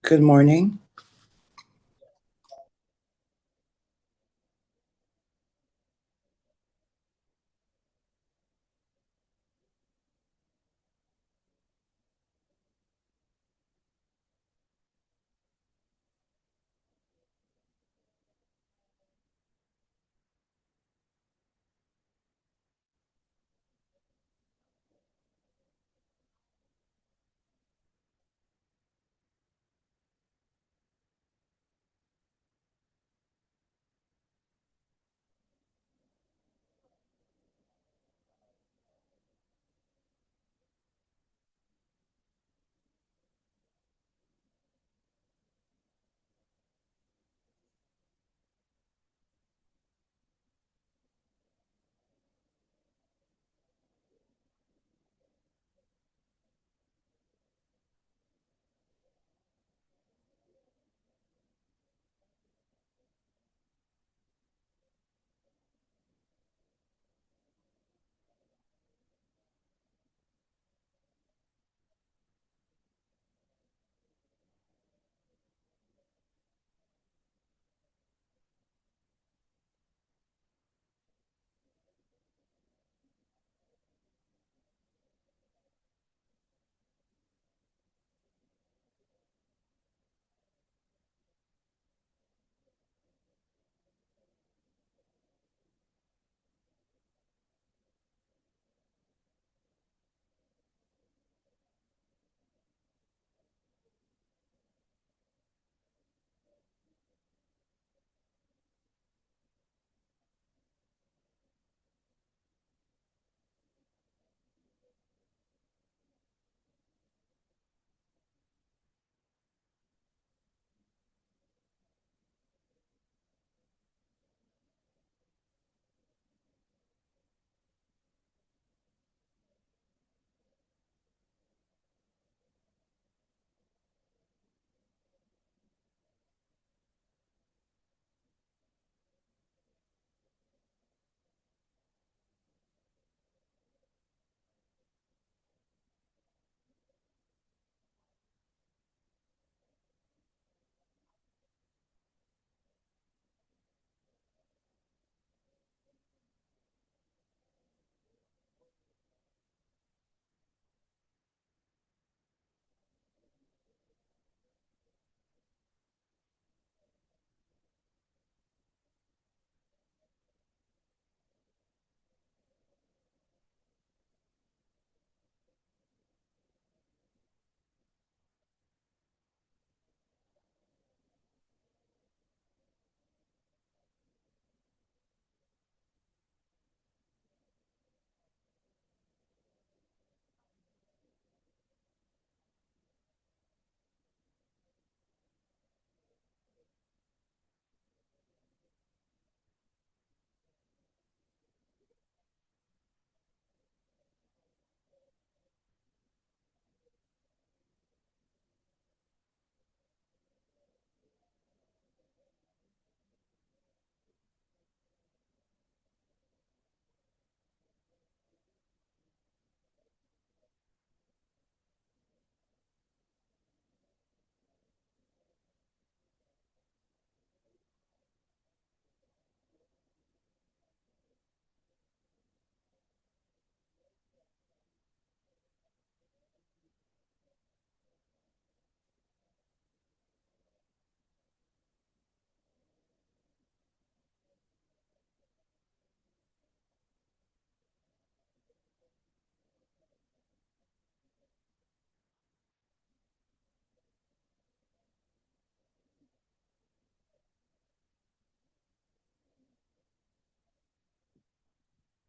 Good morning.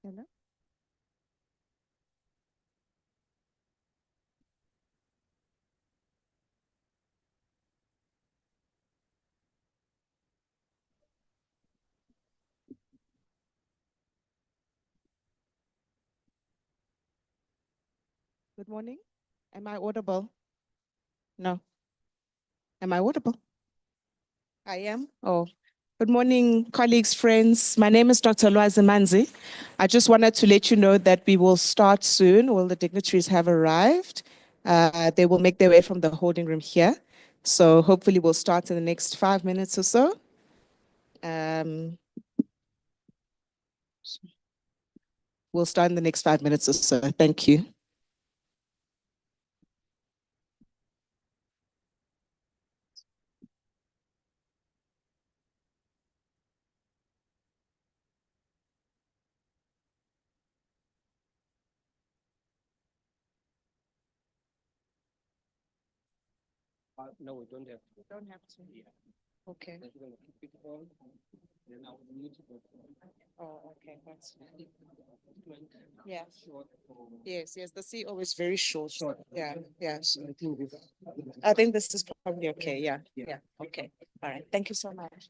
Hello. Good morning. Am I audible? No. Am I audible? I am. Oh, good morning, colleagues, friends. My name is Dr. Lwazimanzi. I just wanted to let you know that we will start soon. All the dignitaries have arrived. They will make their way from the holding room here. So hopefully we'll start in the next 5 minutes or so. We'll start in the next 5 minutes or so. Thank you. No, we don't have to. Don't have to. Yeah. Okay. We're going to keep it on, then I'll mute it. Oh, okay. That's fine. Yeah. Yeah. Short. Yes, yes. The CEO is very short. Short. Yeah, yeah. I think this. I think this is probably okay. Yeah. Yeah. Yeah. Okay. All right. Thank you so much.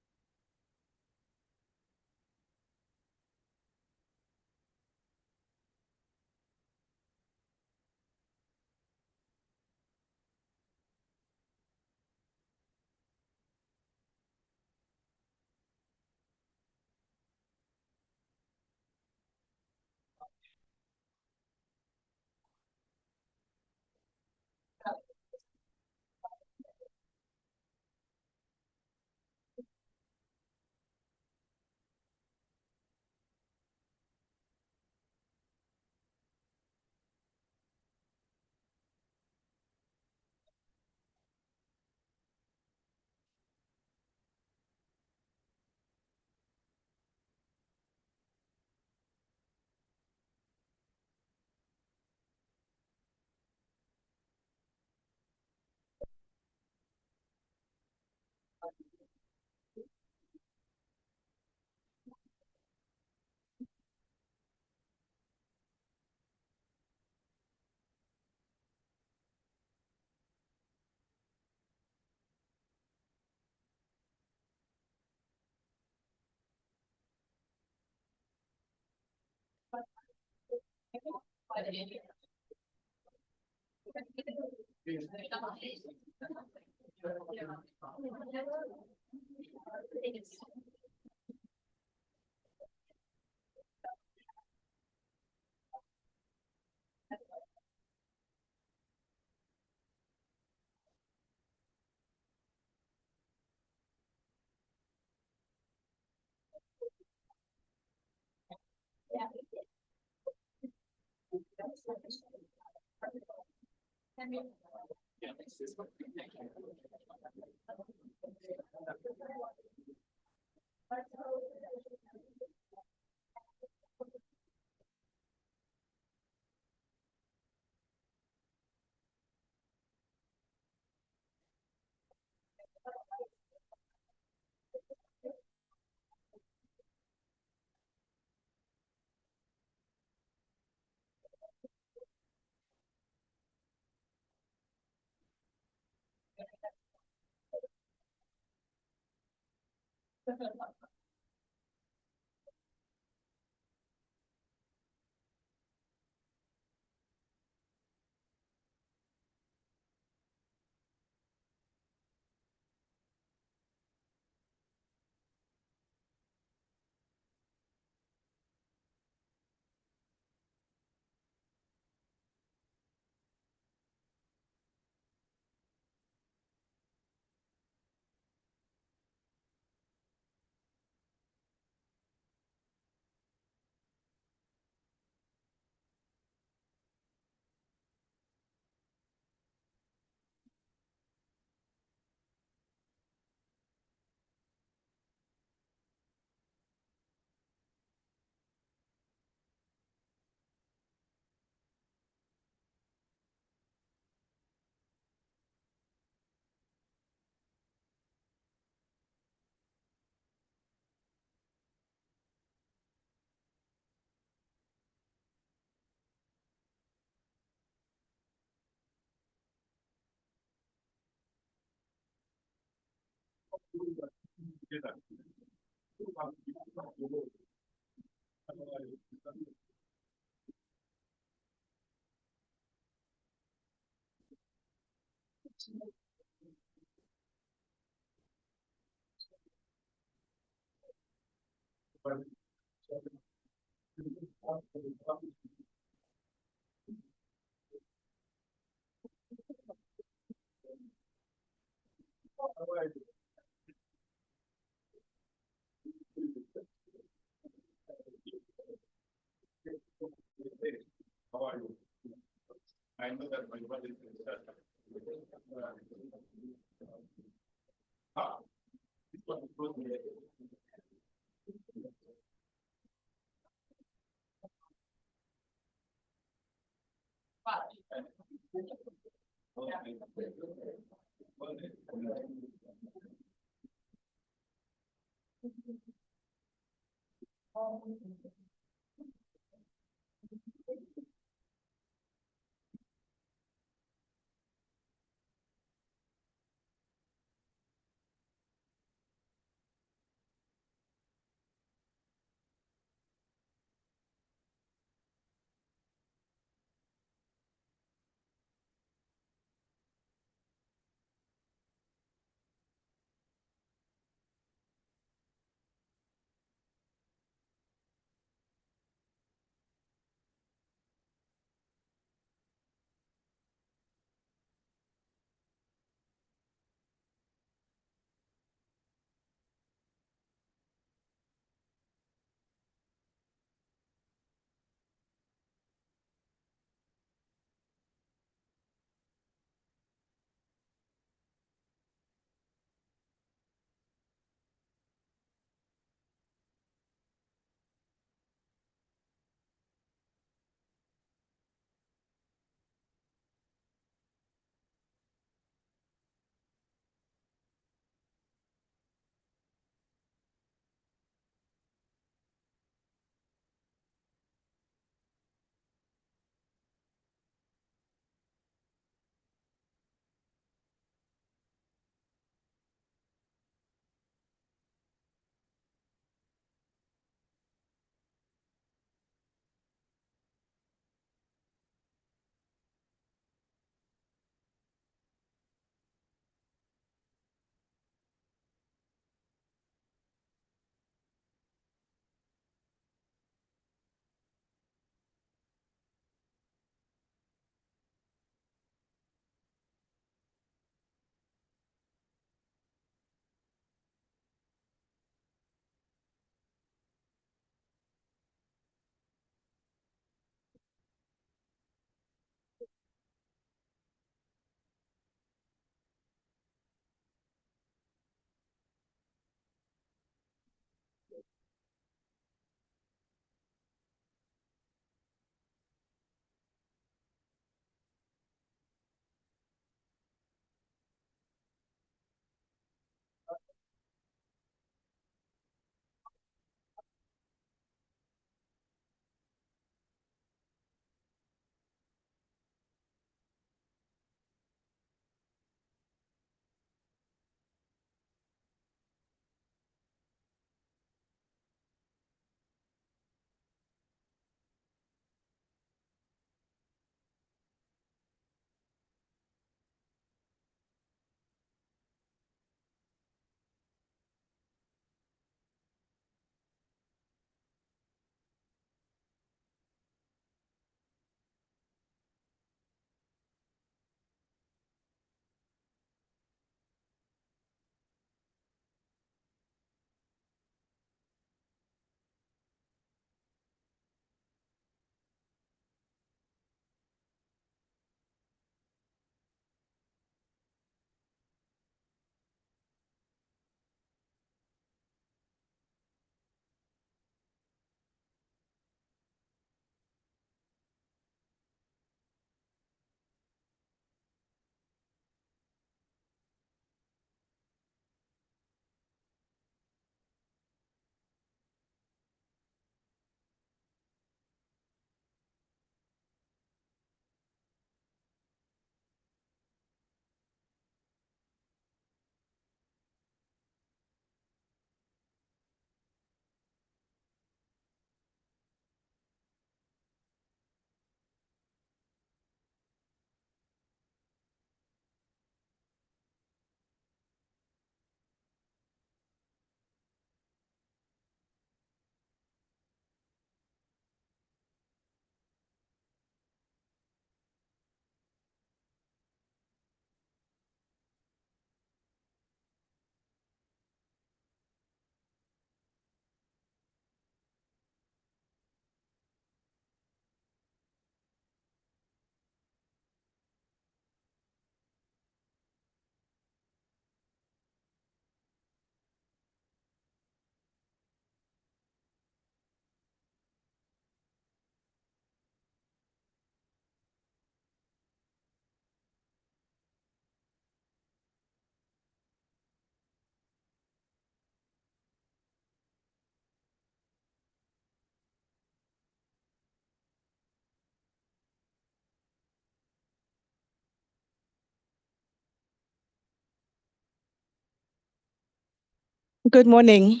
Good morning.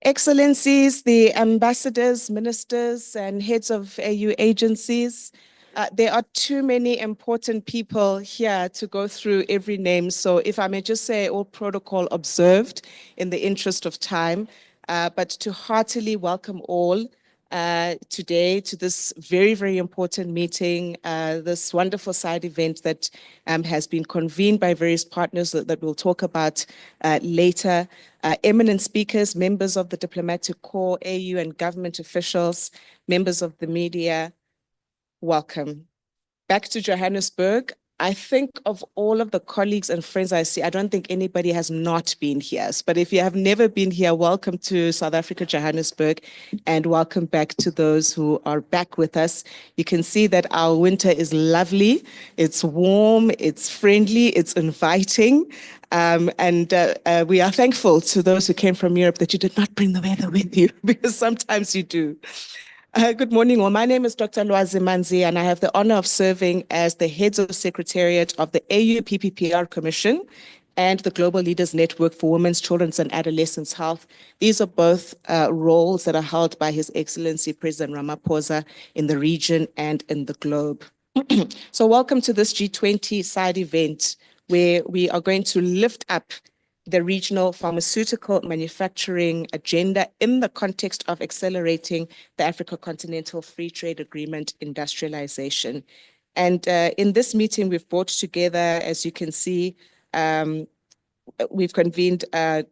Excellencies, the ambassadors, ministers, and heads of AU agencies, there are too many important people here to go through every name. So if I may just say all protocol observed in the interest of time, but to heartily welcome all today to this very, very important meeting, this wonderful side event that has been convened by various partners that we'll talk about later. Eminent speakers, members of the diplomatic corps, AU and government officials, members of the media, welcome. Back to Johannesburg. I think of all of the colleagues and friends I see, I don't think anybody has not been here. But if you have never been here, welcome to South Africa, Johannesburg, and welcome back to those who are back with us. You can see that our winter is lovely. It's warm, it's friendly, it's inviting. And we are thankful to those who came from Europe that you did not bring the weather with you, because sometimes you do. Good morning, all. My name is Dr. Lwazi Manzi, and I have the honor of serving as the heads of secretariat of the AU PPPR Commission and the Global Leaders Network for Women's, Children's and Adolescents Health. These are both roles that are held by His Excellency President Ramaphosa in the region and in the globe. So welcome to this G20 side event where we are going to lift up the regional pharmaceutical manufacturing agenda in the context of accelerating the Africa Continental Free Trade Agreement industrialization. And in this meeting, we've brought together, as you can see, we've convened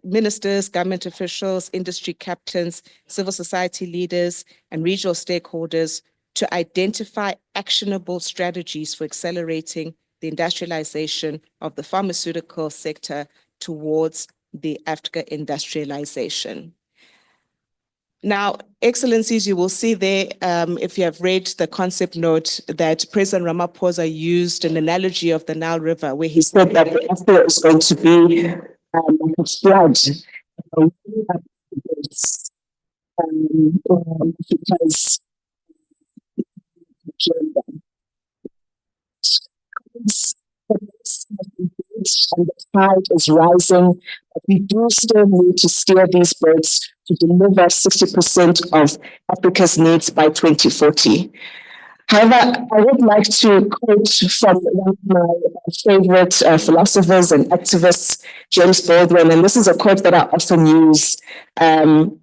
ministers, government officials, industry captains, civil society leaders, and regional stakeholders to identify actionable strategies for accelerating the industrialization of the pharmaceutical sector towards the Africa industrialization. Now, Excellencies, you will see there, if you have read the concept note, that President Ramaphosa used an analogy of the Nile River, where he said that the Africa is going to be like a flood because and the tide is rising, but we do still need to steer these boats to deliver 60% of Africa's needs by 2040. However, I would like to quote from one of my favorite philosophers and activists, James Baldwin, and this is a quote that I often use. And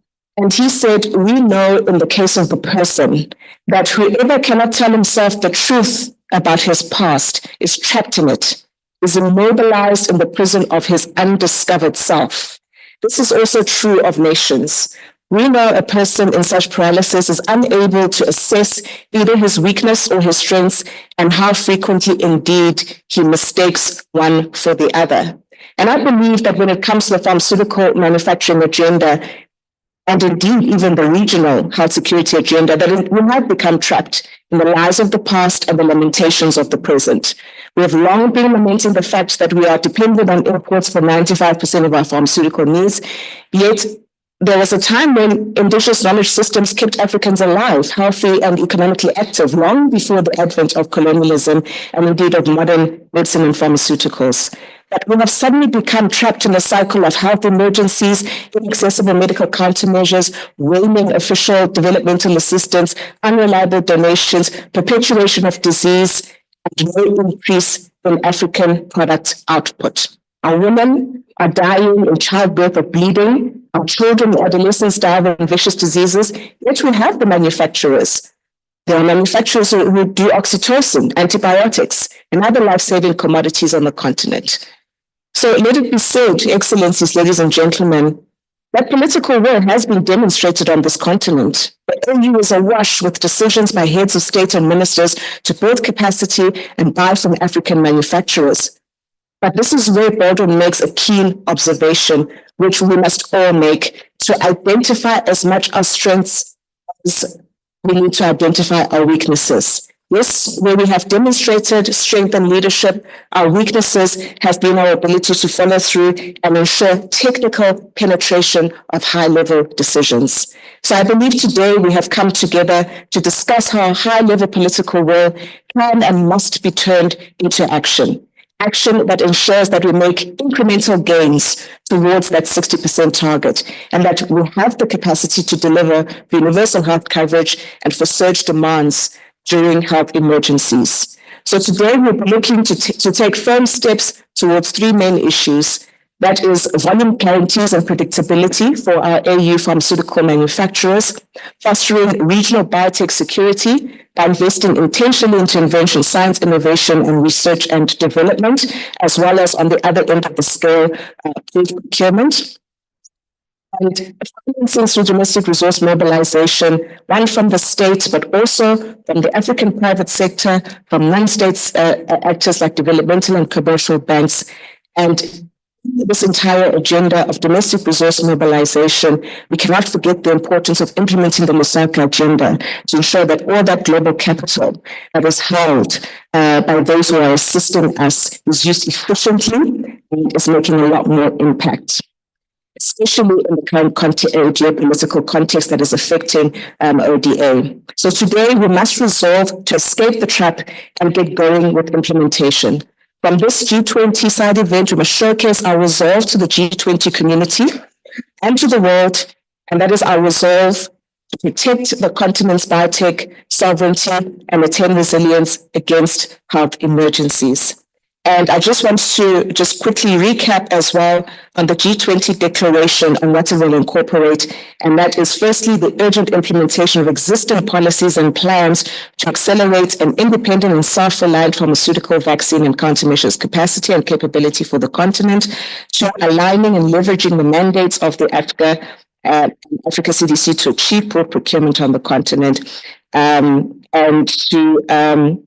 he said, "We know in the case of the person that whoever cannot tell himself the truth about his past is trapped in it, is immobilized in the prison of his undiscovered self. This is also true of nations. We know a person in such paralysis is unable to assess either his weakness or his strengths, and how frequently indeed he mistakes one for the other." And I believe that when it comes to the pharmaceutical manufacturing agenda, and indeed even the regional health security agenda, that we have become trapped in the lies of the past and the lamentations of the present. We have long been lamenting the fact that we are dependent on imports for 95% of our pharmaceutical needs, yet there was a time when indigenous knowledge systems kept Africans alive, healthy and economically active, long before the advent of colonialism and indeed of modern medicine and pharmaceuticals. But we have suddenly become trapped in a cycle of health emergencies, inaccessible medical countermeasures, waning official developmental assistance, unreliable donations, perpetuation of disease, and no increase in African product output. Our women are dying in childbirth or bleeding. Our children and adolescents die of infectious diseases, yet we have the manufacturers. There are manufacturers who do oxytocin, antibiotics, and other life-saving commodities on the continent. So let it be said, Excellencies, ladies and gentlemen, that political will has been demonstrated on this continent. The AU is awash with decisions by heads of state and ministers to build capacity and buy from African manufacturers. But this is where Baldwin makes a keen observation, which we must all make, to identify as much our strengths as we need to identify our weaknesses. Yes, where we have demonstrated strength and leadership, our weaknesses have been our ability to follow through and ensure technical penetration of high-level decisions. So I believe today we have come together to discuss how high-level political will can and must be turned into action. action that ensures that we make incremental gains towards that 60% target, and that we have the capacity to deliver universal health coverage and for surge demands during health emergencies. So today we'll be looking to take firm steps towards three main issues. That is volume guarantees and predictability for our AU pharmaceutical manufacturers, fostering regional biotech security by investing intentionally into invention, science, innovation, and research and development, as well as on the other end of the scale, procurement. And financing through domestic resource mobilization, one from the state, but also from the African private sector, from non-state actors like developmental and commercial banks. And this entire agenda of domestic resource mobilization, we cannot forget the importance of implementing the Lusaka agenda to ensure that all that global capital that is held by those who are assisting us is used efficiently and is making a lot more impact, especially in the current geopolitical context that is affecting ODA. So today we must resolve to escape the trap and get going with implementation. From this G20 side event, we must showcase our resolve to the G20 community and to the world, and that is our resolve to protect the continent's biotech sovereignty and attain resilience against health emergencies. And I just want to just quickly recap as well on the G20 declaration and what it will incorporate. And that is firstly, the urgent implementation of existing policies and plans to accelerate an independent and self-reliant pharmaceutical vaccine and countermeasures capacity and capability for the continent, to aligning and leveraging the mandates of the Africa CDC to achieve broad procurement on the continent, and to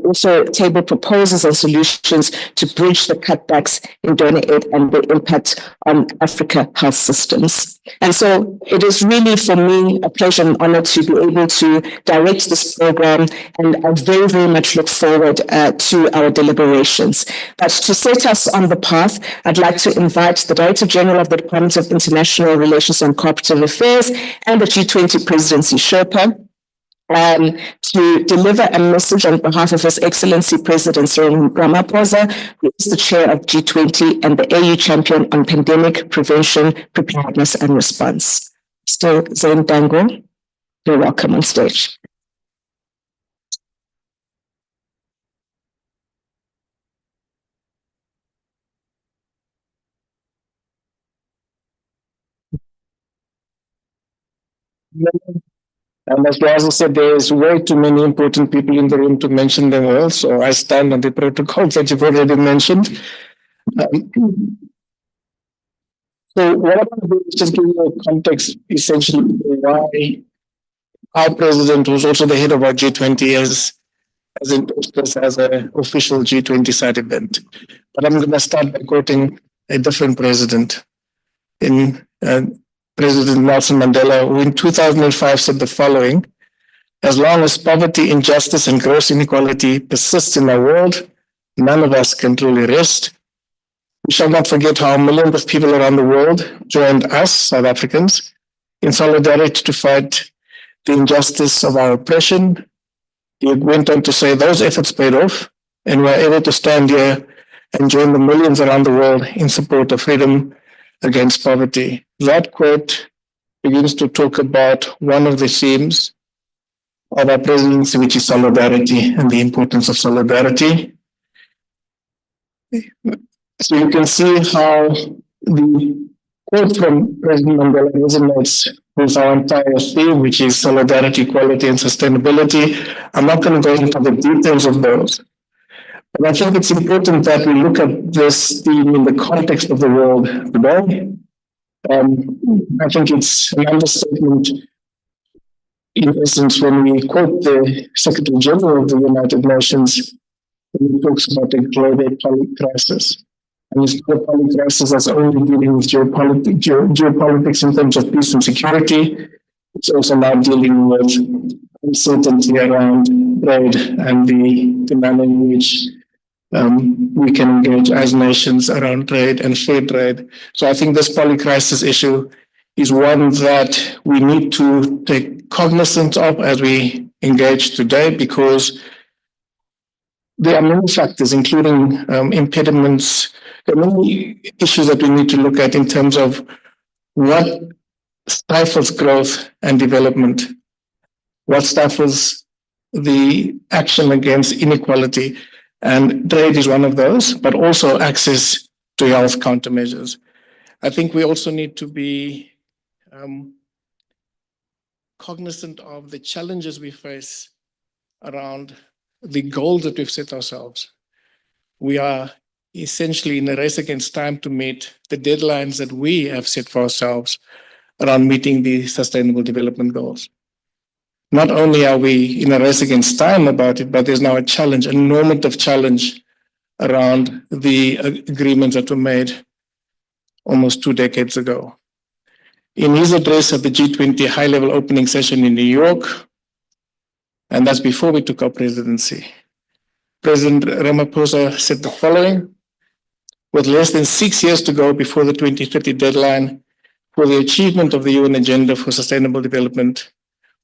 also table proposals and solutions to bridge the cutbacks in donor aid and the impact on Africa health systems. And so it is really for me a pleasure and honor to be able to direct this program, and I very, very much look forward to our deliberations. But to set us on the path, I'd like to invite the Director General of the Department of International Relations and Cooperative Affairs and the G20 Presidency Sherpa to deliver a message on behalf of His Excellency President Cyril Ramaphosa, who is the chair of G20 and the AU champion on pandemic prevention, preparedness, and response. Mr. Zain Dango, you're welcome on stage. And as Raza said, there is way too many important people in the room to mention them all. So I stand on the protocols that you've already mentioned. So what I'm going to do is just give you a context, essentially, why our president, who's also the head of our G20, has endorsed this as an official G20 side event. But I'm going to start by quoting a different president, President Nelson Mandela, who in 2005 said the following: "As long as poverty, injustice, and gross inequality persists in our world, none of us can truly rest. We shall not forget how millions of people around the world joined us, South Africans, in solidarity to fight the injustice of our oppression." He went on to say those efforts paid off, and we are able to stand here and join the millions around the world in support of freedom against poverty. That quote begins to talk about one of the themes of our presidency, which is solidarity and the importance of solidarity. So you can see how the quote from President Mandela resonates with our entire theme, which is solidarity, equality, and sustainability. I'm not going to go into the details of those, but I think it's important that we look at this theme in the context of the world today. I think it's an understatement, in essence, when we quote the Secretary General of the United Nations, when he talks about a global crisis. And it's not a public crisis that's only dealing with geopolitics in terms of peace and security. It's also now dealing with uncertainty around trade and the manner in which we can engage as nations around trade and fair trade. So I think this polycrisis issue is one that we need to take cognizance of as we engage today, because there are many factors, including impediments. There are many issues that we need to look at in terms of what stifles growth and development, what stifles the action against inequality. And trade is one of those, but also access to health countermeasures. I think we also need to be cognizant of the challenges we face around the goals that we've set ourselves. We are essentially in a race against time to meet the deadlines that we have set for ourselves around meeting the Sustainable Development Goals. Not only are we in a race against time about it, but there's now a challenge, a normative challenge around the agreements that were made almost 2 decades ago. In his address at the G20 high-level opening session in New York, and that's before we took our presidency, President Ramaphosa said the following: with less than 6 years to go before the 2030 deadline for the achievement of the UN Agenda for Sustainable Development,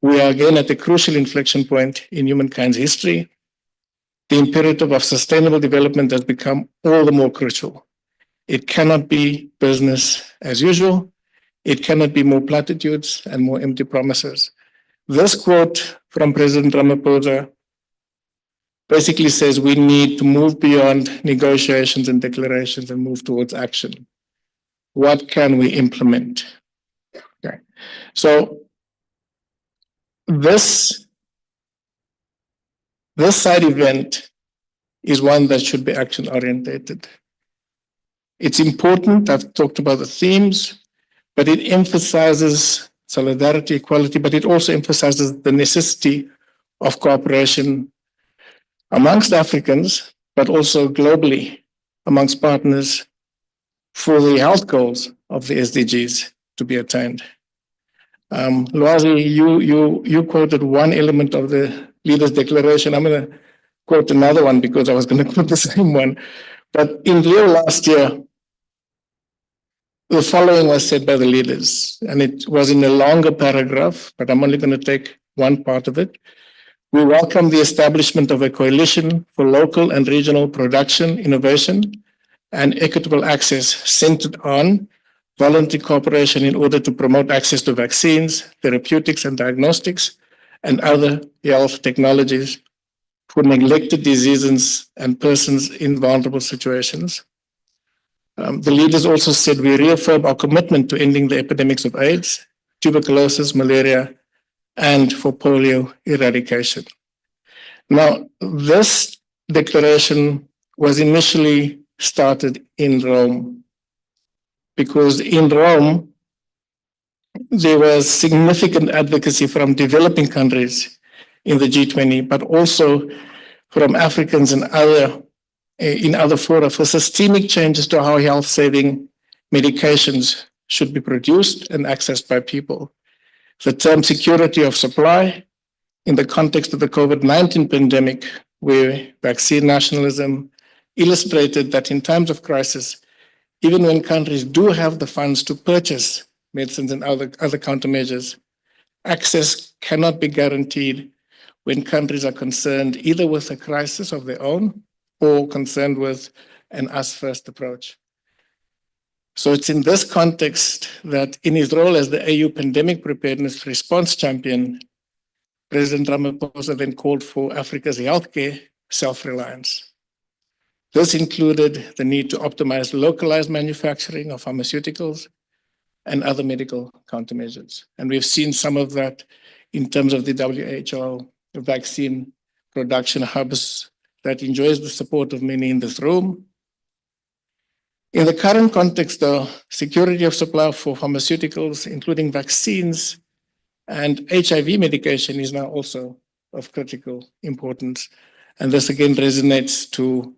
we are again at a crucial inflection point in humankind's history. The imperative of sustainable development has become all the more crucial. It cannot be business as usual. It cannot be more platitudes and more empty promises. This quote from President Ramaphosa basically says we need to move beyond negotiations and declarations and move towards action. What can we implement? Okay. So this side event is one that should be action oriented. It's important, I've talked about the themes, but it emphasizes solidarity, equality, but it also emphasizes the necessity of cooperation amongst Africans, but also globally amongst partners for the health goals of the SDGs to be attained. Lwazi, you quoted one element of the leaders' declaration. I'm going to quote another one because I was going to quote the same one. But in Rio last year, the following was said by the leaders, and it was in a longer paragraph, but I'm only going to take one part of it. We welcome the establishment of a coalition for local and regional production, innovation, and equitable access centered on voluntary cooperation in order to promote access to vaccines, therapeutics and diagnostics, and other health technologies for neglected diseases and persons in vulnerable situations. The leaders also said we reaffirm our commitment to ending the epidemics of AIDS, tuberculosis, malaria, and for polio eradication. Now, this declaration was initially started in Rome, because in Rome, there was significant advocacy from developing countries in the G20, but also from Africans and in other fora for systemic changes to how health-saving medications should be produced and accessed by people. The term security of supply in the context of the COVID-19 pandemic, where vaccine nationalism illustrated that in times of crisis, even when countries do have the funds to purchase medicines and other countermeasures, access cannot be guaranteed when countries are concerned either with a crisis of their own or concerned with an us-first approach. So it's in this context that in his role as the AU Pandemic Preparedness Response Champion, President Ramaphosa then called for Africa's healthcare self-reliance. This included the need to optimize localized manufacturing of pharmaceuticals and other medical countermeasures. And we've seen some of that in terms of the WHO vaccine production hubs that enjoys the support of many in this room. In the current context, though, security of supply for pharmaceuticals, including vaccines and HIV medication, is now also of critical importance. And this again resonates to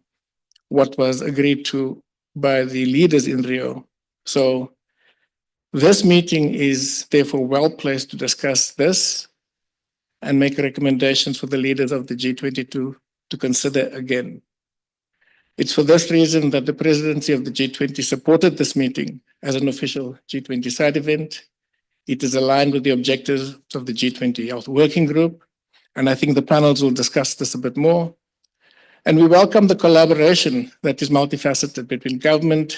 what was agreed to by the leaders in Rio. So this meeting is therefore well placed to discuss this and make recommendations for the leaders of the G20 to consider again. It's for this reason that the presidency of the G20 supported this meeting as an official G20 side event. It is aligned with the objectives of the G20 Health Working Group, and I think the panels will discuss this a bit more. And we welcome the collaboration that is multifaceted between government,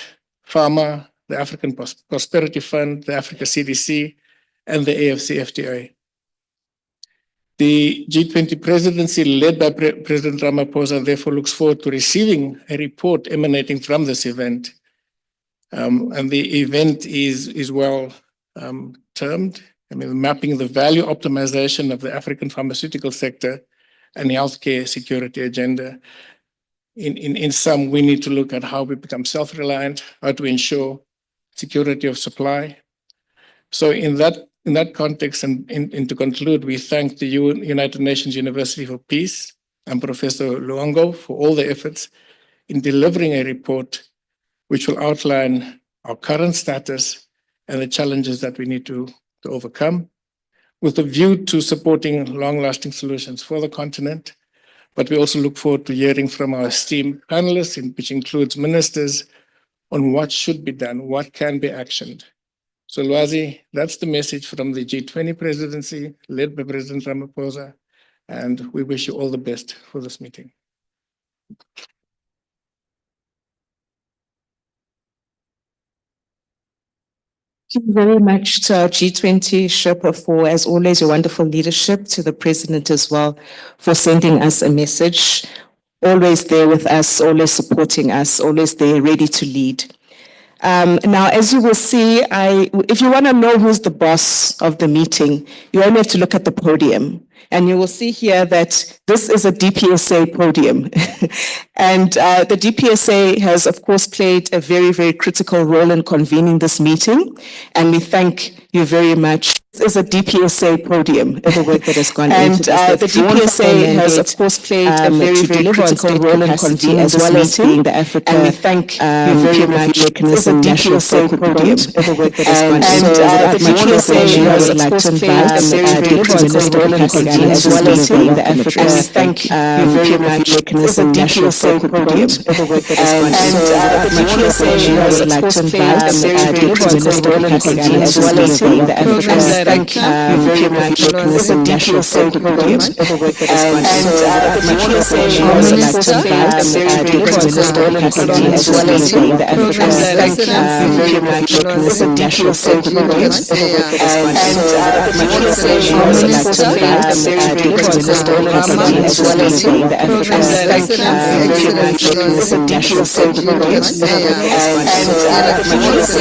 pharma, the African Prosperity Fund, the Africa CDC, and the AFCFTA. The G20 presidency led by President Ramaphosa therefore looks forward to receiving a report emanating from this event. And the event is well termed. I mean, mapping the value optimization of the African pharmaceutical sector and healthcare security agenda. In sum, we need to look at how we become self-reliant, how to ensure security of supply. So in that context, and to conclude, we thank the United Nations University for Peace and Professor Luongo for all the efforts in delivering a report which will outline our current status and the challenges that we need to overcome, with a view to supporting long-lasting solutions for the continent. But we also look forward to hearing from our esteemed panelists, which includes ministers, on what should be done, what can be actioned. So Lwazi, that's the message from the G20 presidency led by President Ramaphosa, and we wish you all the best for this meeting. Thank you very much to our G20 Sherpa for, as always, your wonderful leadership, to the President as well for sending us a message, always there with us, always supporting us, always there ready to lead. Now, as you will see, if you want to know who's the boss of the meeting, you only have to look at the podium. And you will see here that this is a DPSA podium. And the DPSA has, of course, played a very, very critical role in convening this meeting. And we thank you very much. This is a DPSA podium, the work that has gone into this. The DPSA has, of course, played a very, very critical role in convening as well as being the Africa. And we thank you very much. This is a DPSA podium, the work that has gone into this. The DPSA has, of course, played a very, very critical role in convening as well as being the Africa. And we thank you very much. This is a DPSA podium, the work that has gone into this. The DPSA has, of course, played a very, very critical role in convening as well as being the Africa. Thank you very much. This is a DPSA podium, the work that has gone into this. The DPSA has, of course, played a very, very critical role in convening as well as being the Africa. Thank you very much. This is a DPSA podium, the work that has gone into this. The DPSA has, of course, played a very, very critical role in convening as well as being the Africa. Thank you very much. This is a DPSA podium, the work that has gone into this. The DPSA has, of course, played a very, very critical role in convening as well as being the Africa. Thank you very much. This is a DPSA podium, the work that has gone into this. The DPSA has, of course, played a very, very critical role in convening as well as being the Africa. Thank you very much. This is a DPSA podium, the work that has gone into this. The DPSA has, of course, played a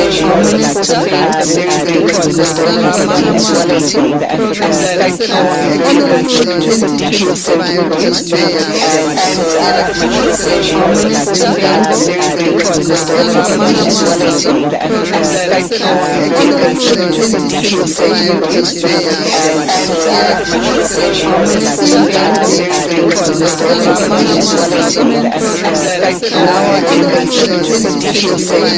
very, very critical role in convening as well as being the Africa. Thank you very much. This is a DPSA podium, the work that has gone into this. The DPSA has, of course, played a very, very critical role in convening as well as being the Africa. Thank you very much. This is a DPSA podium,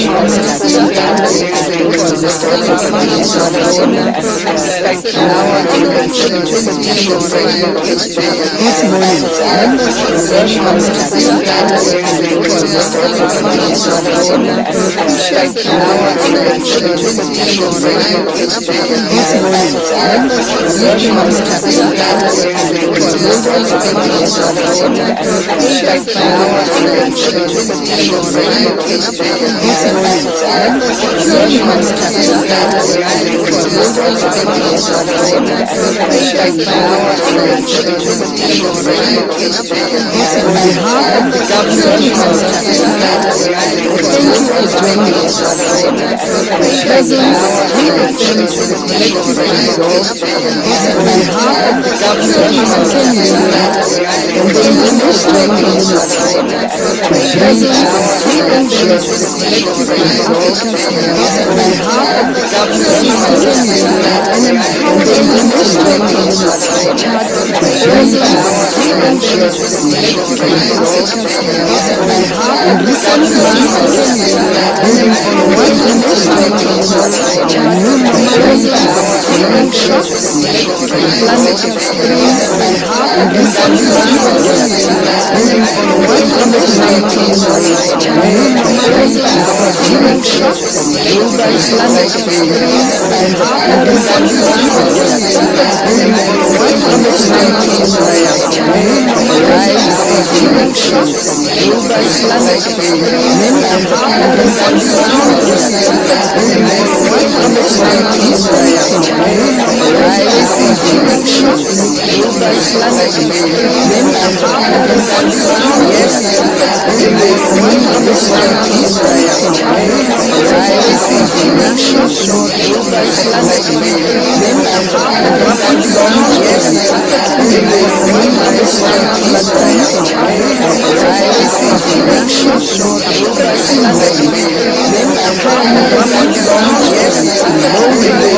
the work that has gone into this. Good morning. The DPSA has, of course, played a very, very critical role in convening as well as being the Africa. Thank you very much. This is a DPSA podium, the work that has gone into this. Good morning. The DPSA has, of course, played a very, very critical role in convening as well as being the Africa. Thank you very much. This is a DPSA podium, the work that has gone into this. Good morning. The DPSA has, of course, played a very, very critical role in convening as well as being the Africa. Thank you very much. This is a DPSA podium, the work that has gone into this. On behalf of the government, thank you for joining us. Presence represents the collective resolve. On behalf of the government, and the international community, to bring represents the collective resolve. On behalf of the government, and empower the international community to bring represents the collective resolve. On behalf of the government, building on what international community to new mobilities of economic shocks and climate extremes. On behalf of the government, building on what international community to new experiencing shocks from global climate extremes and unprecedented Israel, where the rise of inflation from global climate extremes and unprecedented Israel, where the rise of inflation from global climate extremes and Israel, where the rise of inflation from global climate extremes and platform, where the rise of inflation from global climate extremes and lowering platform, where the rise of inflation from global climate extremes and lowering platform,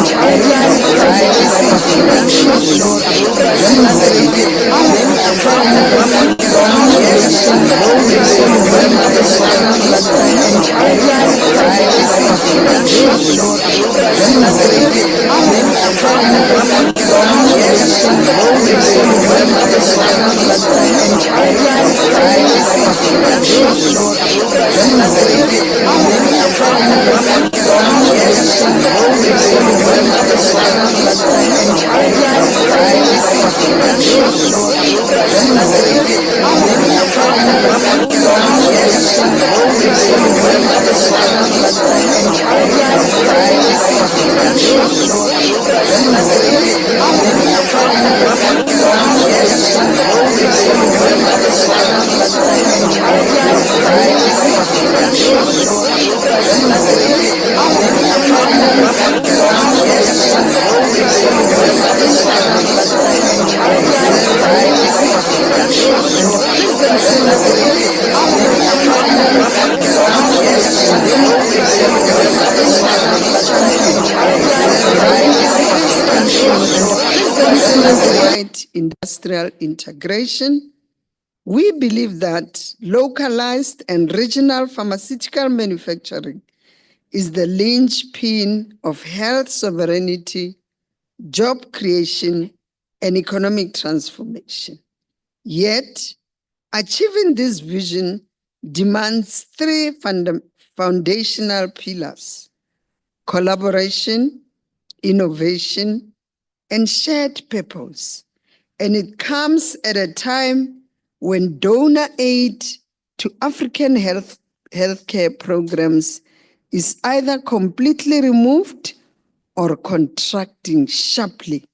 where the rise of inflation from global climate extremes lowering platform, where the rise of inflation from global climate extremes lowering platform, where the rise of inflation from global climate extremes lowering platform, where the rise of inflation from global climate extremes lowering platform, where the rise of inflation from global climate extremes lowering platform, where the rise of inflation And the from president global climate celebrates our extremes economy as after the pandemic celebrates our champion. Celebrating this champion and the continent-wide industrial integration, we believe that localized and regional pharmaceutical manufacturing is the linchpin of health sovereignty, job creation, and economic transformation. Yet, achieving this vision demands three foundational pillars: collaboration, innovation, and shared purpose. And it comes at a time when donor aid to African healthcare programs is either completely removed or contracting sharply.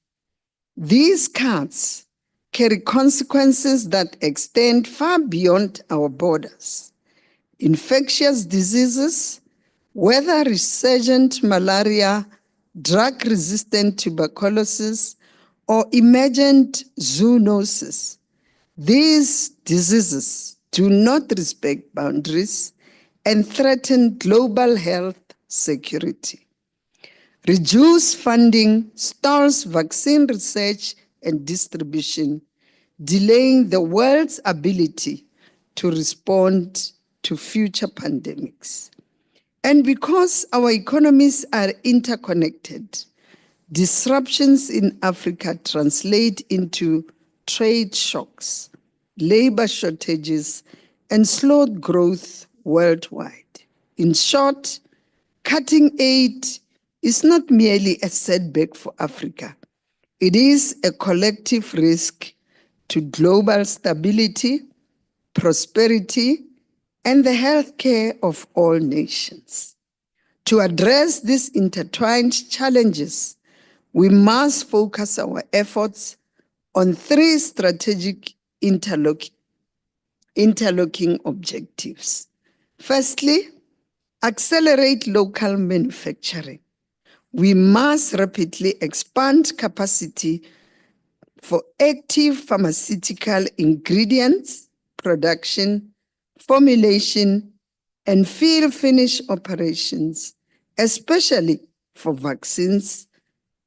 These cuts carry consequences that extend far beyond our borders. Infectious diseases, whether resurgent malaria, drug-resistant tuberculosis, or emergent zoonosis, these diseases do not respect boundaries and threaten global health security. Reduced funding stalls vaccine research and distribution, delaying the world's ability to respond to future pandemics. And because our economies are interconnected, disruptions in Africa translate into trade shocks, labor shortages, and slowed growth worldwide. In short, cutting aid is not merely a setback for Africa. It is a collective risk to global stability, prosperity, and the healthcare of all nations. To address these intertwined challenges, we must focus our efforts on three strategic interlocking objectives. Firstly, accelerate local manufacturing. We must rapidly expand capacity for active pharmaceutical ingredients, production, formulation, and fill finish operations, especially for vaccines,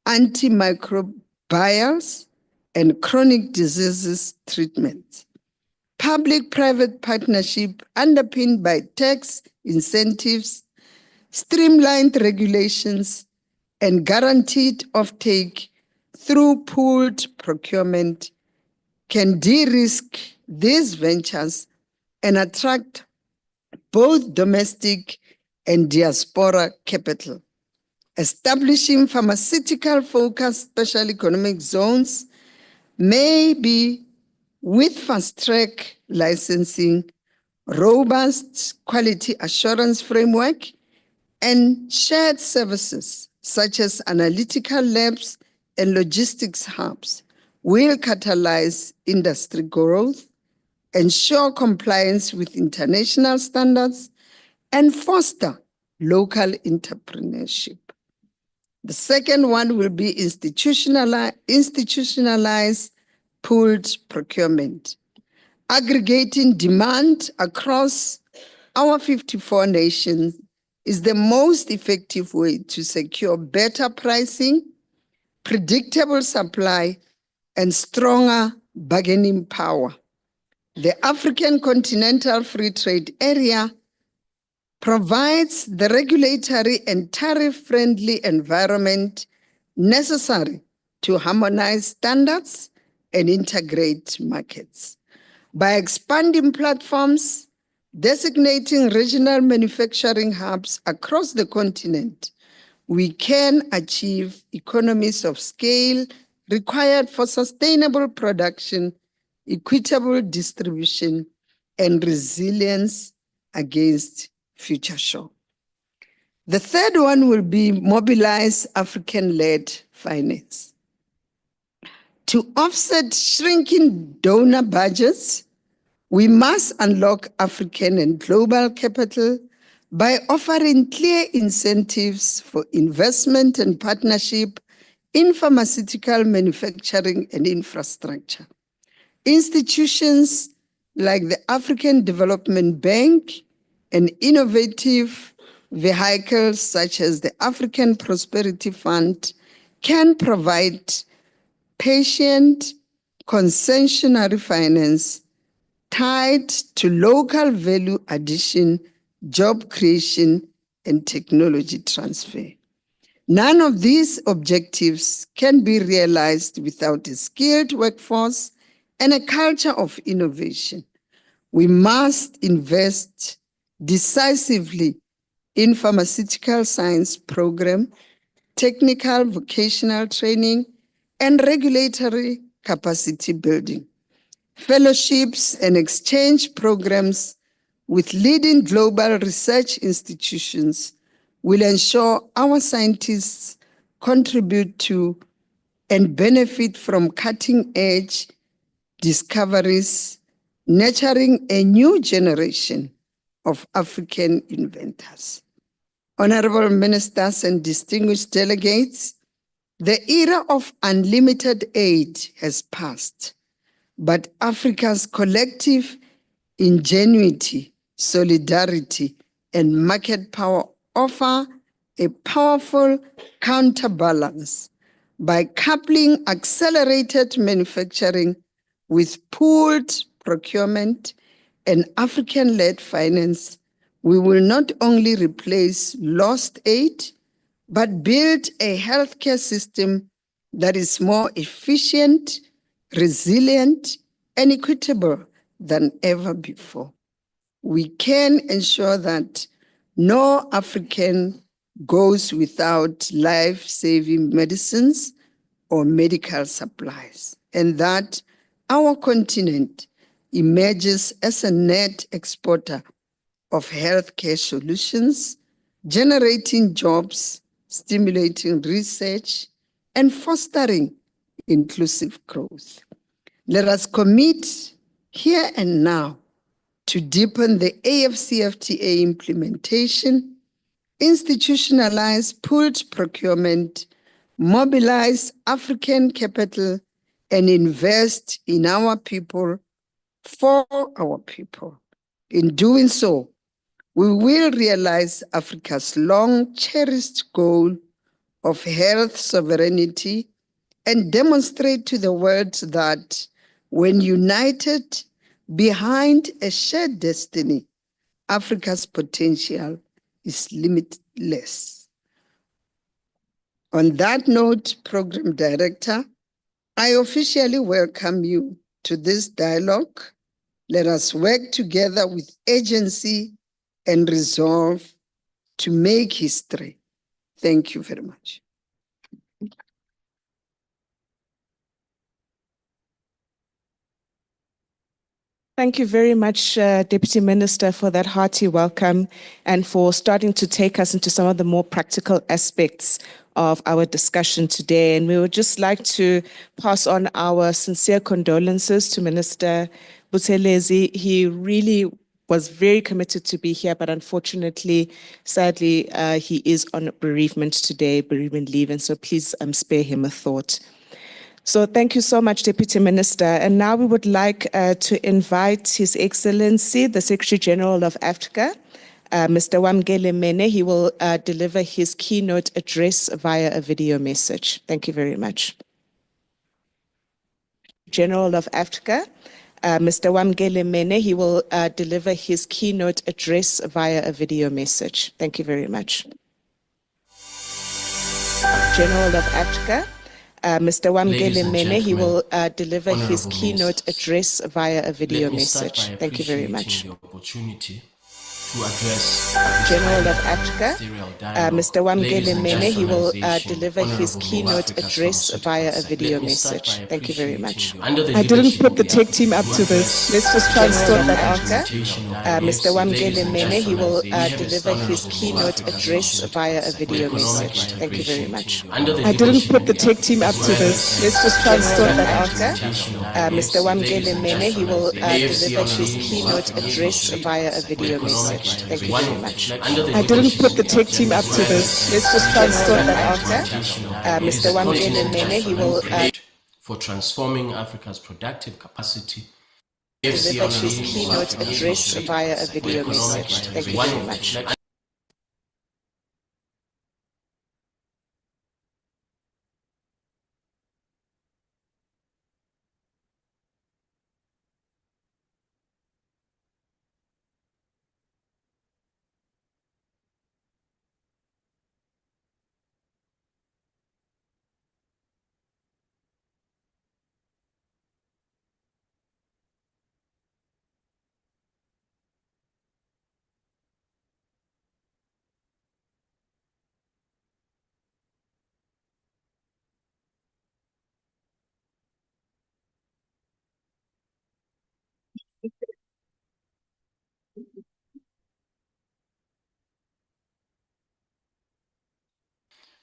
antimicrobials, and chronic diseases treatment. Public-private partnership underpinned by tax incentives, streamlined regulations, and guaranteed offtake through pooled procurement can de-risk these ventures and attract both domestic and diaspora capital. Establishing pharmaceutical-focused special economic zones may be with fast-track licensing, robust quality assurance framework, and shared services such as analytical labs and logistics hubs will catalyze industry growth, ensure compliance with international standards, and foster local entrepreneurship. The second one will be institutionalized pooled procurement, aggregating demand across our 54 nations is the most effective way to secure better pricing, predictable supply, and stronger bargaining power. The African Continental Free Trade Area provides the regulatory and tariff-friendly environment necessary to harmonize standards and integrate markets. By expanding platforms, designating regional manufacturing hubs across the continent, we can achieve economies of scale required for sustainable production, equitable distribution, and resilience against future shock. The third one will be mobilize African-led finance. To offset shrinking donor budgets, we must unlock African and global capital by offering clear incentives for investment and partnership in pharmaceutical manufacturing and infrastructure. Institutions like the African Development Bank and innovative vehicles such as the African Prosperity Fund can provide patient, concessionary finance tied to local value addition, job creation, and technology transfer. None of these objectives can be realized without a skilled workforce and a culture of innovation. We must invest decisively in pharmaceutical science program, technical vocational training, and regulatory capacity building. Fellowships and exchange programs with leading global research institutions will ensure our scientists contribute to and benefit from cutting-edge discoveries, nurturing a new generation of African inventors. Honorable ministers and distinguished delegates, the era of unlimited aid has passed, but Africa's collective ingenuity, solidarity, and market power offer a powerful counterbalance. By coupling accelerated manufacturing with pooled procurement and African-led finance, we will not only replace lost aid, but build a healthcare system that is more efficient, resilient, and equitable than ever before. We can ensure that no African goes without life-saving medicines or medical supplies, and that our continent emerges as a net exporter of healthcare solutions, generating jobs, stimulating research, and fostering inclusive growth. Let us commit here and now to deepen the AfCFTA implementation, institutionalize pooled procurement, mobilize African capital, and invest in our people for our people. In doing so, we will realize Africa's long-cherished goal of health sovereignty and demonstrate to the world that when united behind a shared destiny, Africa's potential is limitless. On that note, Program Director, I officially welcome you to this dialogue Let us work together with urgency and resolve to make history. Thank you very much. Thank you very much, Deputy Minister, for that hearty welcome and for starting to take us into some of the more practical aspects of our discussion today. And we would just like to pass on our sincere condolences to Minister Buthelezi. He really was very committed to be here, but unfortunately, sadly, he is on bereavement today, bereavement leave, and so please spare him a thought. So thank you so much, Deputy Minister. And now we would like to invite His Excellency, the Secretary General of Africa, Mr. Wamgele Mene. He will deliver his keynote address via a video message. Thank you very much. General of Africa, Mr. Wamgele Mene. He will deliver his keynote address via a video message. Thank you very much. General of Africa, Mr. Wamgele Mene. He will deliver his keynote address via a video message. Thank you very much. The opportunity to address General of Africa, Mr. Wamgele Mene. He will deliver his keynote address via a video message. Thank you very much. I didn't put the tech team up to this. Let's just try and sort that out. Mr. Wamgele Mene. He will deliver his keynote address via a video message. Thank you very much. I didn't put the tech team up to this. Let's just try and sort that out. Mr. Wamgele Mene. He will deliver his keynote address via a video message. Thank you very much. I didn't put the tech team up to this. Let's just try and sort that out. Mr. Wamgele Mene. He will for transforming Africa's productive capacity. Deliver his keynote address via a video message. Thank you very much.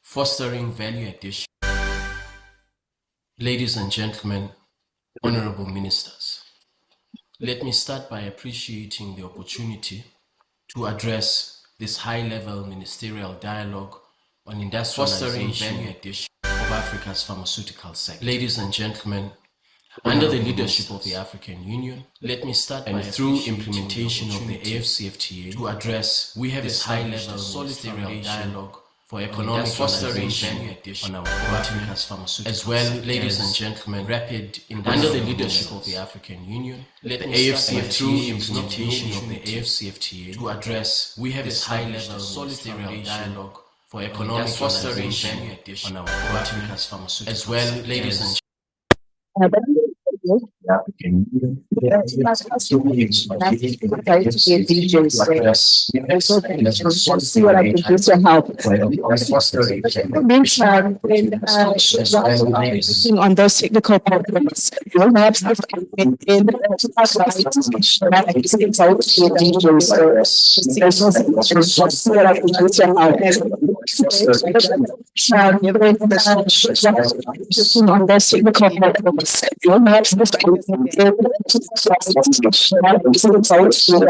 Fostering value addition. Ladies and gentlemen, honorable ministers, let me start by appreciating the opportunity to address this high-level ministerial dialogue on industrialization value addition of Africa's pharmaceutical sector. Ladies and gentlemen, under the leadership of the African Union, let me start by through implementation of the AfCFTA to address this high-level ministerial dialogue for economic fostering value addition on our continent as well, ladies and gentlemen, rapid under the leadership of the African Union, let the AfCFTA implementation of the AfCFTA to address this high-level ministerial dialogue for economic fostering value addition on our continent as well, ladies and See what I can do to help. On those technical problems, perhaps on those technical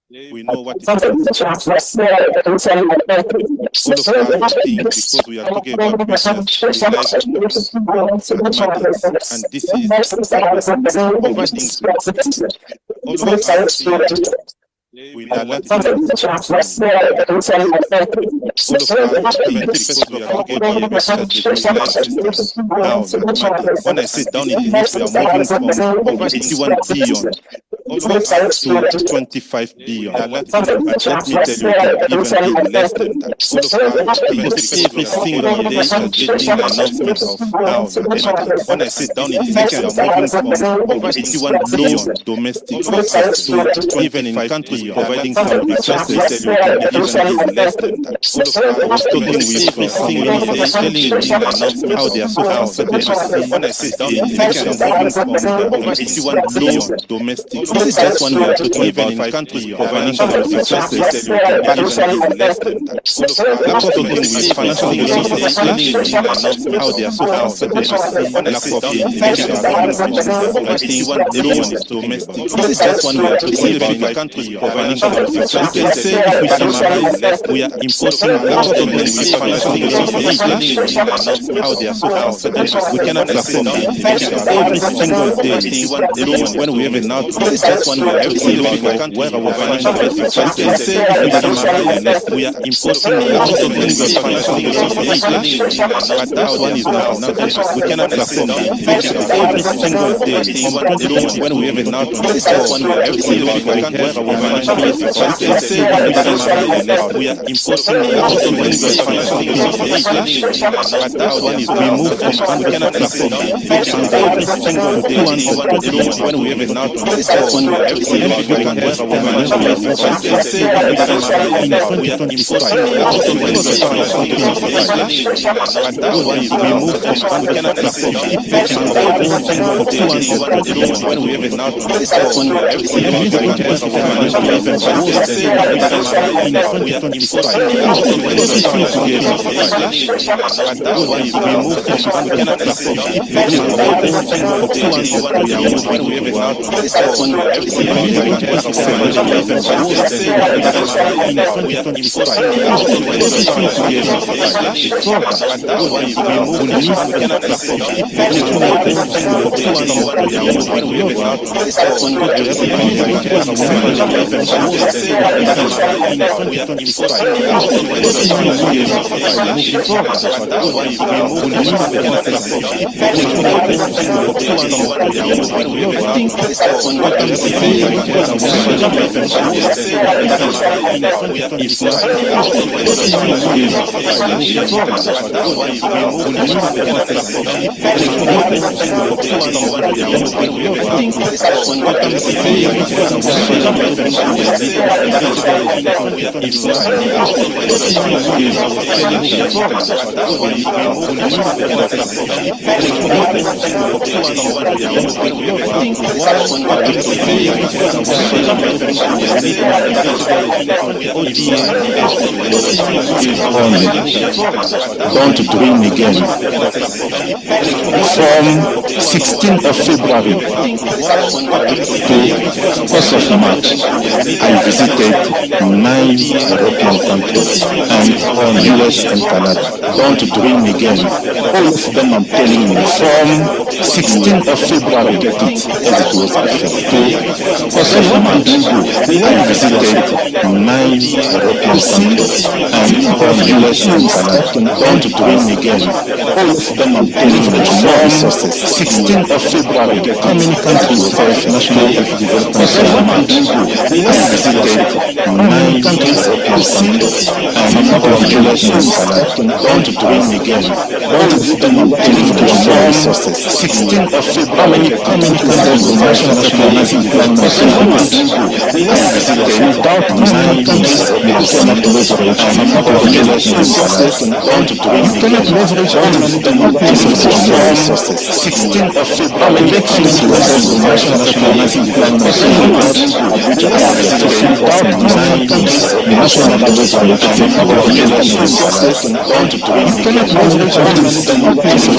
But we know what it is. All of us think because we are talking about business, life matters, and this is all of us think we are lacking all of us because we are talking about business, life systems down matters. When I sit down in the list, we are moving from over 81 billion to 25 billion. Let me tell you, it can even be less than that. Because every single day is getting an announcement of down matters. When I sit down in the list, we are moving from over 81 billion domestic to even in countries providing services, just to tell you, it can even be less than that. I was talking with every single day, telling me how they are so far. When I sit down in the list, we are moving from over 81 billion domestic. This is just one we are talking even in countries providing services, just to tell you, it can even be less than that. I was talking with financial resources, telling me how they are so far. When I sit down in the list, we are moving from over 81 billion domestic. This is just one we are talking even in countries providing services. Just to say, if we summarize, we are importing with financial resources, how they are so far. We cannot perform every single day. When we have an outbreak, this is just one way every single where our financial resources. Just to say, if we summarize, we are importing with financial resources, but that one is not enough. We cannot perform every single day. When we have an outbreak, this is just one way every single where our financial resources. Just to say, we are importing with financial resources, but that one is removed from we cannot perform every single day. When we have an outbreak, this is just one way every single where our financial resources. Just to say, we are importing with financial resources, but that one is removed from we cannot perform every single day. When we have an outbreak, this is just one way every single where our financial resources. Just to say, we are importing with financial resources, but that one is removed from we cannot perform every single day. When we have an outbreak, this is just one way every single where our financial resources. Just to say, we are importing with financial resources, but that one is removed from we cannot perform every single day. When we have an outbreak, this is just one way every single where our financial resources. When Don't Dream Again. From 16th of February to 1st of March, I visited 9 European countries and US and Canada. Don't Dream Again. All of them, I'm telling you, from 16th of February, get it as it was before, to 1st of March, I visited 9 European countries and US and Canada. Don't Dream Again. All of them, I'm telling you, from 16th of February, get how many countries have national health development plan? I visited 9 countries European countries and US and Canada. Don't Dream Again. All of them, I'm telling you, from 16th of February, how many countries have national health development plan? I visited without 9 countries you cannot leverage and US and Canada. Don't Dream Again. You cannot leverage all of them, I'm telling you, from 16th of February, elections to national health development plan. Without 9 countries national leverage and US and Canada. You cannot leverage all of them, I'm telling you, from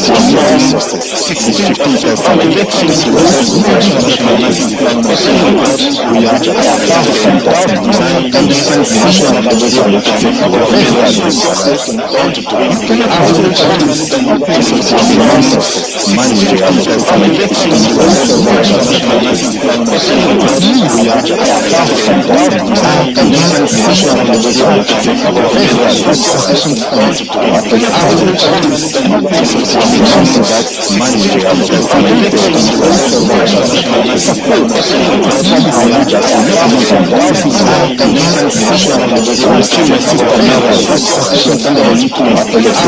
16th of February, elections to national health development plan. We are far from that. 9 countries national leverage and US and Canada. You cannot leverage all of them, I'm telling you, from Ministerial elections to national health development plan. We are far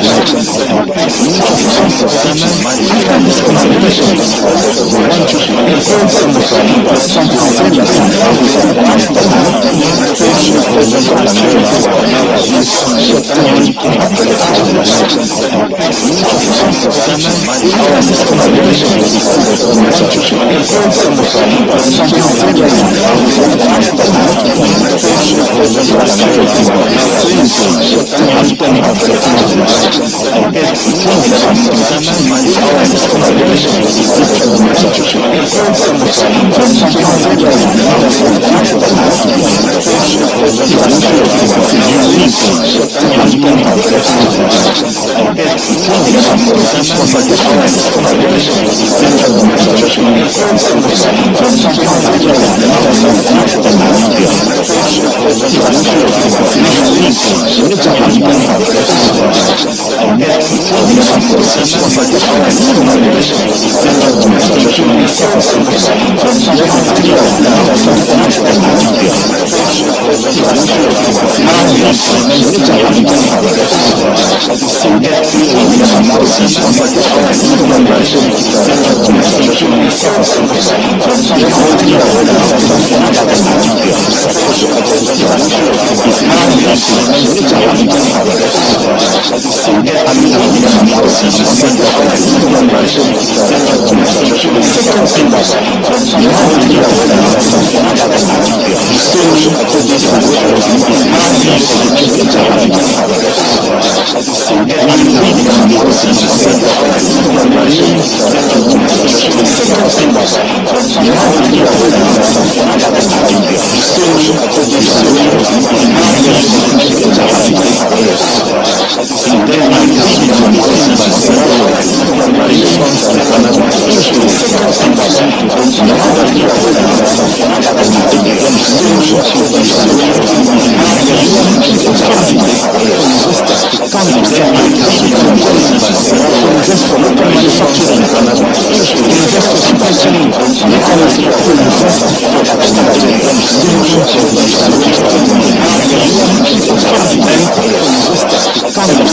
from that. 9 countries national leverage and sufficient funds. You cannot leverage all of them, I'm telling you, from that. Ministerial elections to national health support. I am just losing thousands of countries national leverage and sufficient funds. You cannot leverage all of them. After this consideration, we want you to encourage some of our members to say the same after the administration of the local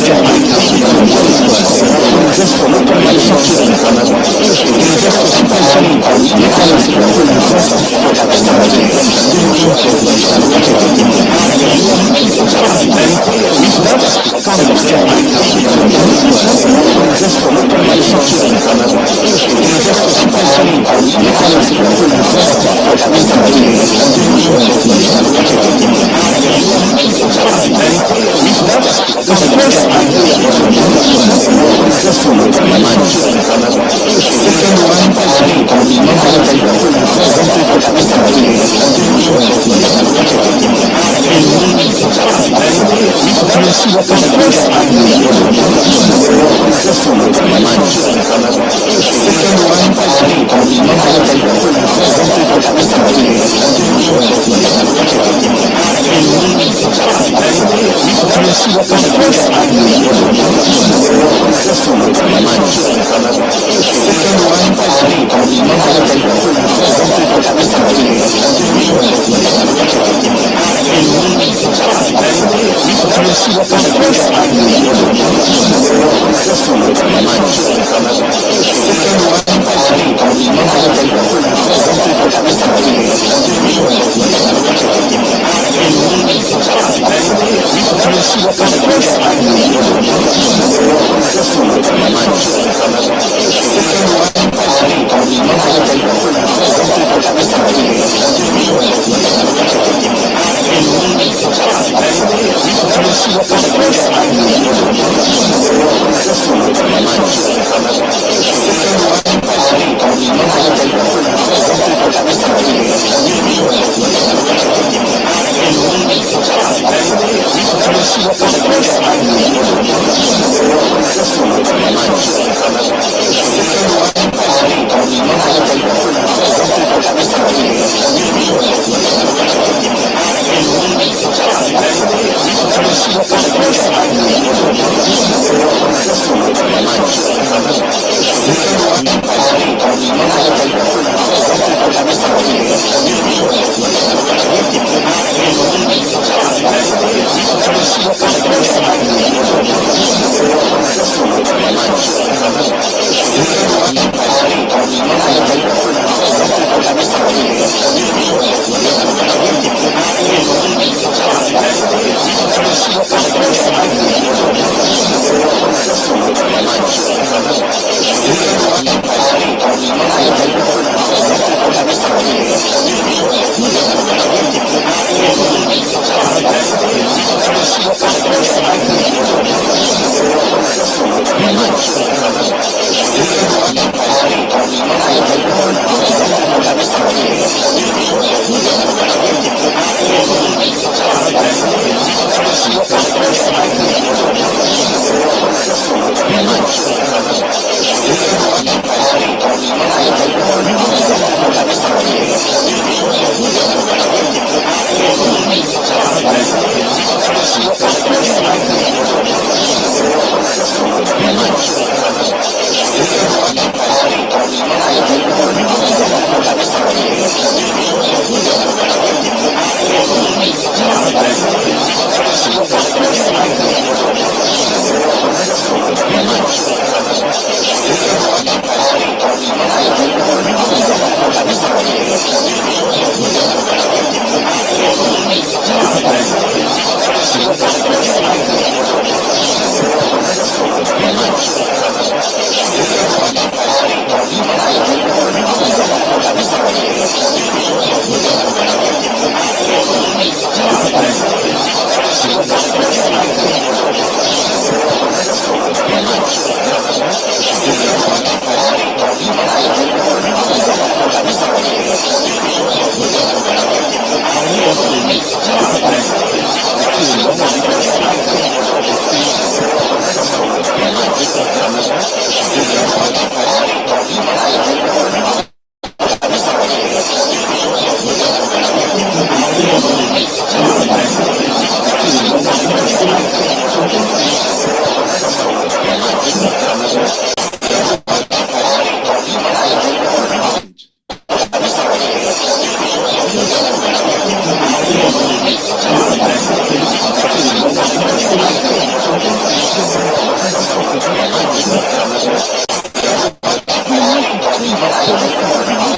need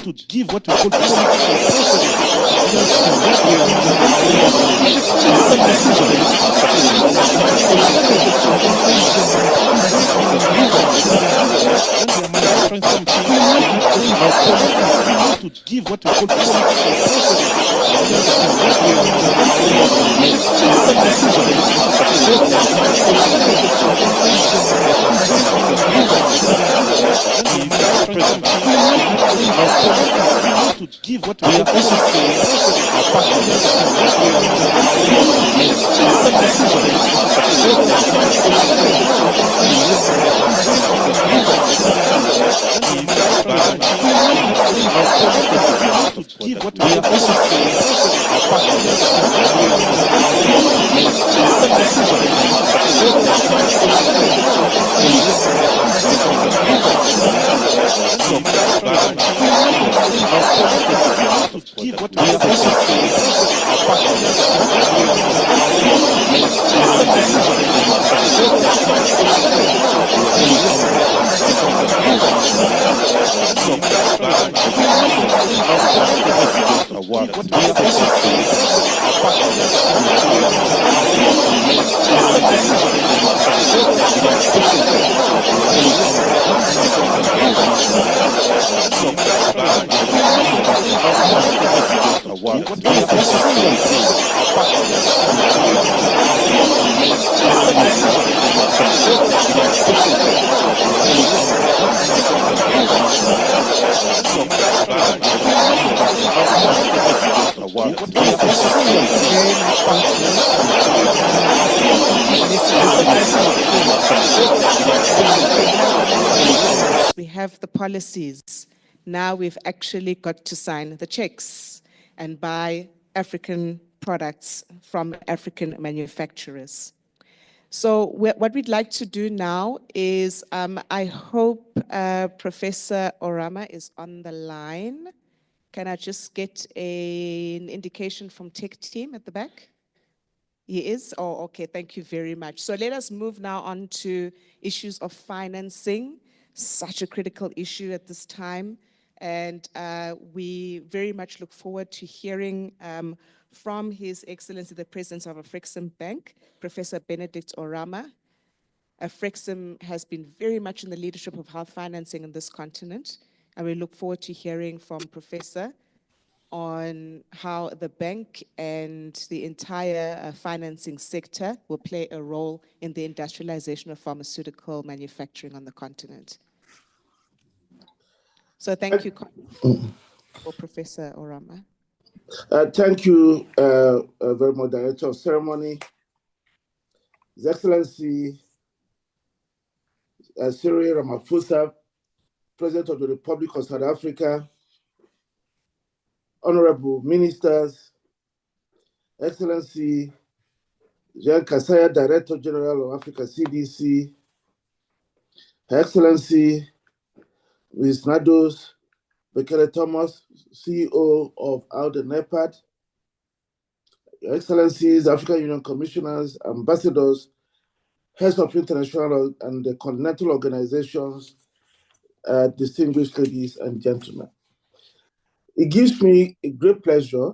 to give what we call political to give what we call to give what we are also saying our partners. To give what we are also saying our to give what we are also saying our We have the policies. Now we've actually got to sign the checks and buy African products from African manufacturers. So what we'd like to do now is, I hope Professor Orama is on the line. Can I just get an indication from tech team at the back? He is? Oh, okay, thank you very much. So let us move now on to issues of financing, such a critical issue at this time. And we very much look forward to hearing from His Excellency, the President of Afrexim Bank, Professor Benedict Orama. Afrexim has been very much in the leadership of health financing in this continent. And we look forward to hearing from Professor on how the bank and the entire financing sector will play a role in the industrialization of pharmaceutical manufacturing on the continent. So thank you for Professor Orama. Thank you very much, Director of Ceremony. His Excellency Cyril Ramaphosa, President of the Republic of South Africa, Honorable Ministers, Excellency Jean Kasaya, Director General of Africa CDC, Her Excellency Ms. Nados Bekele Thomas, CEO of AUDE NEPAD, Your Excellencies, African Union Commissioners, Ambassadors, Heads of international and the continental organizations, distinguished ladies and gentlemen. It gives me a great pleasure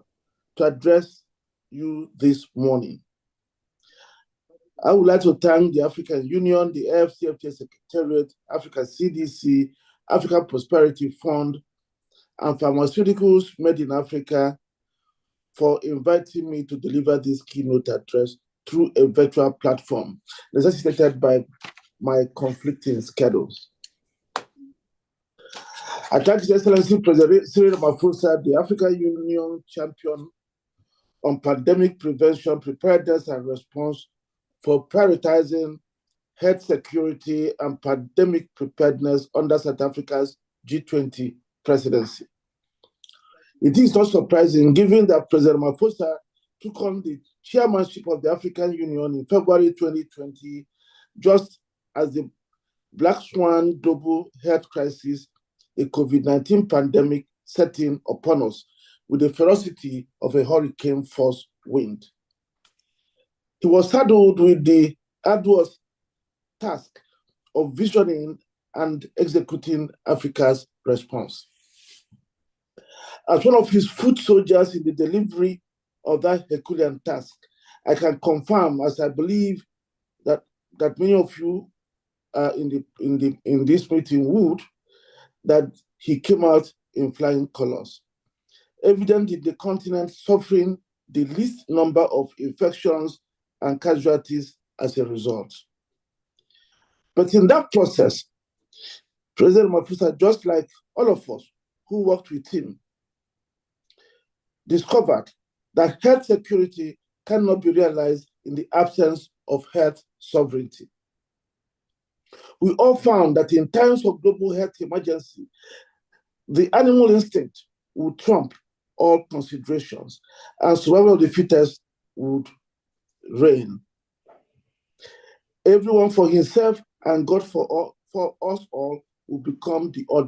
to address you this morning. I would like to thank the African Union, the AFCFTA Secretariat, Africa CDC, African Prosperity Fund, and Pharmaceuticals Made in Africa for inviting me to deliver this keynote address through a virtual platform necessitated by my conflicting schedules. I thank His Excellency President Cyril Ramaphosa, the African Union champion on pandemic prevention, preparedness, and response for prioritizing health security and pandemic preparedness under South Africa's G20 presidency. It is not surprising, given that President Ramaphosa took on the chairmanship of the African Union in February 2020, just as the Black Swan global health crisis, a COVID-19 pandemic, set in upon us with the ferocity of a hurricane-force wind. He was saddled with the arduous task of visioning and executing Africa's response. As one of his foot soldiers in the delivery of that Herculean task, I can confirm, as I believe that many of you in this meeting would, that he came out in flying colors. Evidently, the continent suffering the least number of infections and casualties as a result. But in that process, President Ramaphosa, just like all of us who worked with him, discovered that health security cannot be realized in the absence of health sovereignty. We all found that in times of global health emergency, the animal instinct would trump all considerations, and survival of the fittest would reign. Everyone for himself and God for us all will become the order.